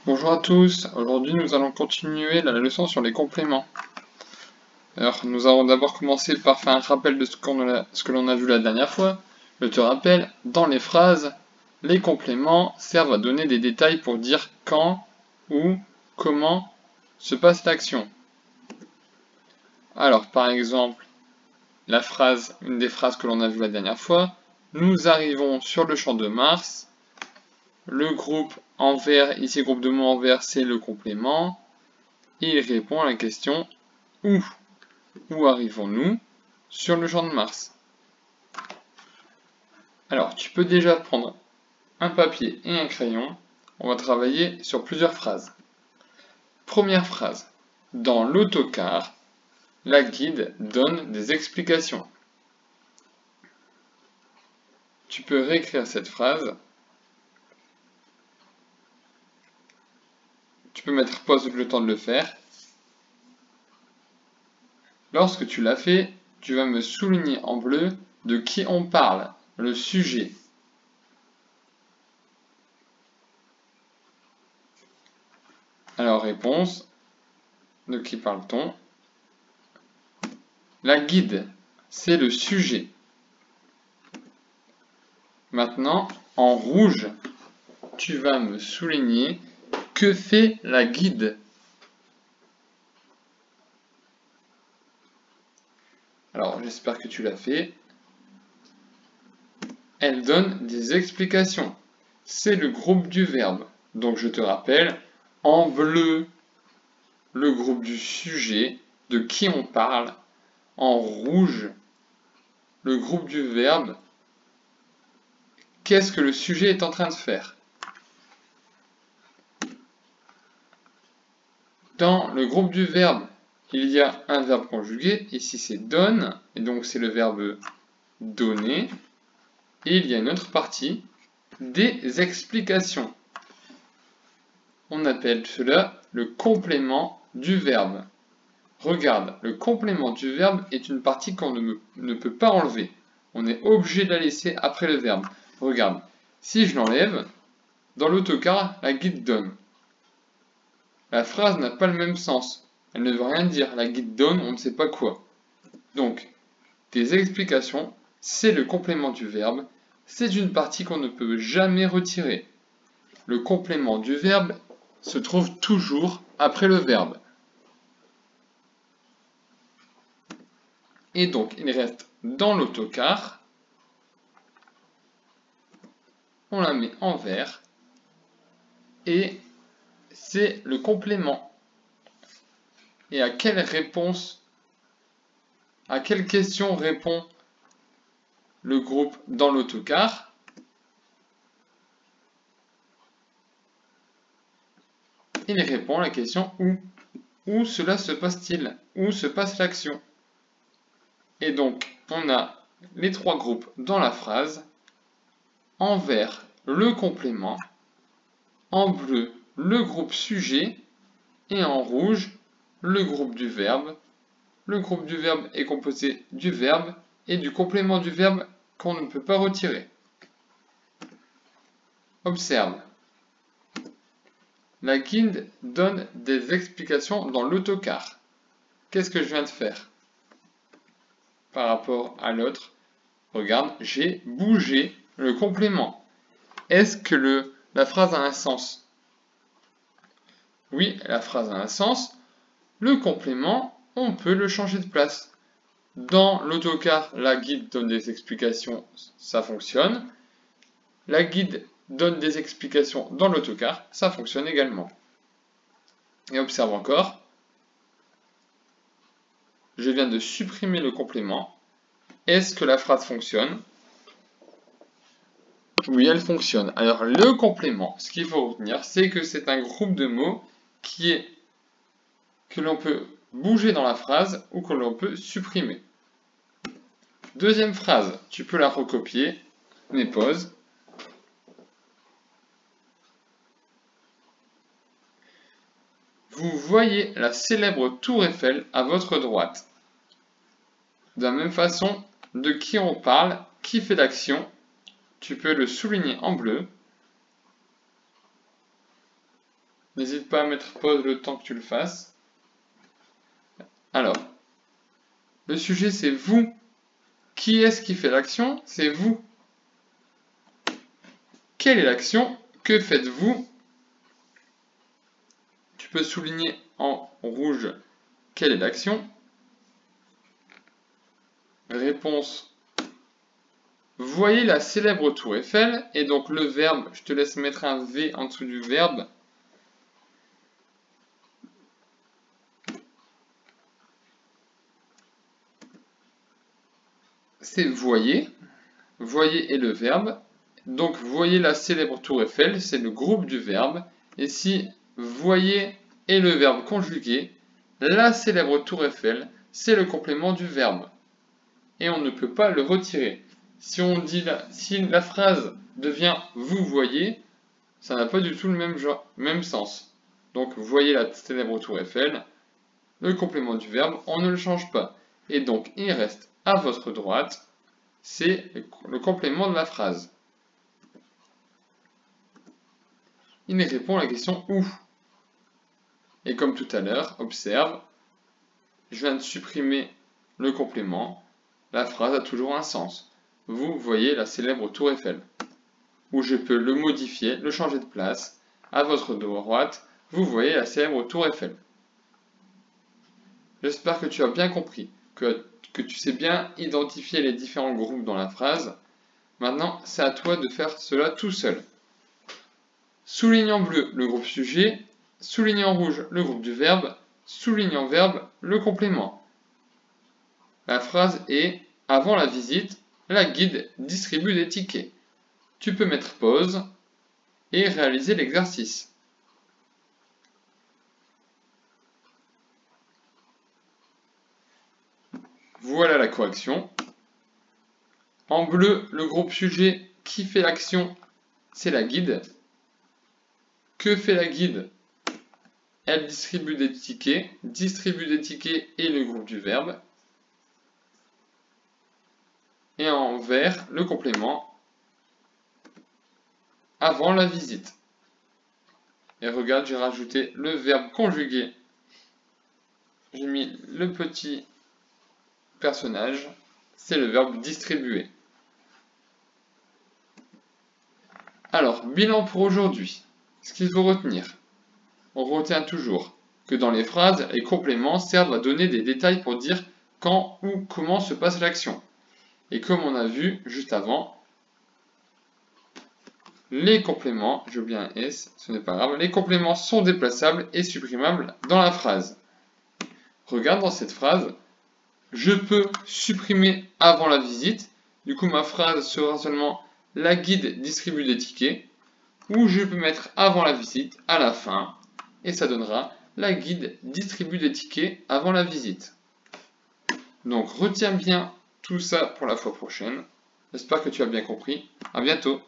Bonjour à tous, aujourd'hui nous allons continuer la leçon sur les compléments. Alors nous allons d'abord commencer par faire un rappel de ce que l'on a vu la dernière fois. Je te rappelle, dans les phrases, les compléments servent à donner des détails pour dire quand, où, comment se passe l'action. Alors par exemple, une des phrases que l'on a vu la dernière fois, nous arrivons sur le champ de Mars. Le groupe en vert, ici groupe de mots en vert, c'est le complément. Et il répond à la question où. Où arrivons-nous sur le champ de Mars? Alors, tu peux déjà prendre un papier et un crayon. On va travailler sur plusieurs phrases. Première phrase. Dans l'autocar, la guide donne des explications. Tu peux réécrire cette phrase. Tu peux mettre pause le temps de le faire. Lorsque tu l'as fait, tu vas me souligner en bleu de qui on parle, le sujet. Alors, réponse. De qui parle-t-on? La guide, c'est le sujet. Maintenant, en rouge, tu vas me souligner que fait la guide. Alors, j'espère que tu l'as fait. Elle donne des explications. C'est le groupe du verbe. Donc, je te rappelle, en bleu, le groupe du sujet, de qui on parle. En rouge, le groupe du verbe. Qu'est-ce que le sujet est en train de faire? Dans le groupe du verbe, il y a un verbe conjugué. Ici, c'est donne, et donc c'est le verbe donner. Et il y a une autre partie, des explications. On appelle cela le complément du verbe. Regarde, le complément du verbe est une partie qu'on ne peut pas enlever. On est obligé de la laisser après le verbe. Regarde, si je l'enlève, dans l'autocar, la guide donne. La phrase n'a pas le même sens. Elle ne veut rien dire. La guide donne, on ne sait pas quoi. Donc, des explications, c'est le complément du verbe. C'est une partie qu'on ne peut jamais retirer. Le complément du verbe se trouve toujours après le verbe. Et donc, il reste dans l'autocar. On la met en vert. Et c'est le complément. Et à quelle question répond le groupe dans l'autocar? Il répond à la question où. Où cela se passe-t-il? Où se passe l'action? Et donc, on a les trois groupes dans la phrase. En vert, le complément. En bleu, le groupe sujet. Et en rouge, le groupe du verbe. Le groupe du verbe est composé du verbe et du complément du verbe qu'on ne peut pas retirer. Observe. La guide donne des explications dans l'autocar. Qu'est-ce que je viens de faire par rapport à l'autre? Regarde, j'ai bougé le complément. Est-ce que la phrase a un sens? Oui, la phrase a un sens. Le complément, on peut le changer de place. Dans l'autocar, la guide donne des explications, ça fonctionne. La guide donne des explications dans l'autocar, ça fonctionne également. Et observe encore. Je viens de supprimer le complément. Est-ce que la phrase fonctionne? Oui, elle fonctionne. Alors, le complément, ce qu'il faut retenir, c'est que c'est un groupe de mots que l'on peut bouger dans la phrase ou que l'on peut supprimer. Deuxième phrase, tu peux la recopier. Mets pause. Vous voyez la célèbre tour Eiffel à votre droite. De la même façon, de qui on parle, qui fait l'action, tu peux le souligner en bleu. N'hésite pas à mettre pause le temps que tu le fasses. Alors, le sujet c'est vous. Qui est-ce qui fait l'action? C'est vous. Quelle est l'action? Que faites-vous? Tu peux souligner en rouge quelle est l'action. Réponse. Voyez la célèbre tour Eiffel. Et donc le verbe, je te laisse mettre un V en dessous du verbe. C'est voyez. Voyez est le verbe. Donc voyez la célèbre tour Eiffel, c'est le groupe du verbe. Et si voyez est le verbe conjugué, la célèbre tour Eiffel, c'est le complément du verbe. Et on ne peut pas le retirer. Si on dit si la phrase devient vous voyez, ça n'a pas du tout le même sens. Donc voyez la célèbre tour Eiffel, le complément du verbe, on ne le change pas. Et donc il reste à votre droite, c'est le complément de la phrase. Il répond à la question où. Et comme tout à l'heure, observe, je viens de supprimer le complément, la phrase a toujours un sens. Vous voyez la célèbre tour Eiffel. Ou je peux le modifier, le changer de place. À votre droite, vous voyez la célèbre tour Eiffel. J'espère que tu as bien compris, que tu sais bien identifier les différents groupes dans la phrase. Maintenant, c'est à toi de faire cela tout seul. Souligne en bleu le groupe sujet, souligne en rouge le groupe du verbe, souligne en verbe le complément. La phrase est « Avant la visite, la guide distribue des tickets ». Tu peux mettre pause et réaliser l'exercice. Voilà la correction. En bleu, le groupe sujet qui fait l'action, c'est la guide. Que fait la guide? Elle distribue des tickets. Distribue des tickets est le groupe du verbe. Et en vert, le complément. Avant la visite. Et regarde, j'ai rajouté le verbe conjugué. J'ai mis le petit personnage. C'est le verbe distribuer. Alors, bilan pour aujourd'hui. Ce qu'il faut retenir. On retient toujours que dans les phrases, les compléments servent à donner des détails pour dire quand ou comment se passe l'action. Et comme on a vu juste avant, les compléments, j'ai oublié un S, ce n'est pas grave, les compléments sont déplaçables et supprimables dans la phrase. Regarde dans cette phrase, je peux supprimer avant la visite, du coup ma phrase sera seulement la guide distribue des tickets, ou je peux mettre avant la visite, à la fin, et ça donnera la guide distribue des tickets avant la visite. Donc retiens bien tout ça pour la fois prochaine. J'espère que tu as bien compris. À bientôt.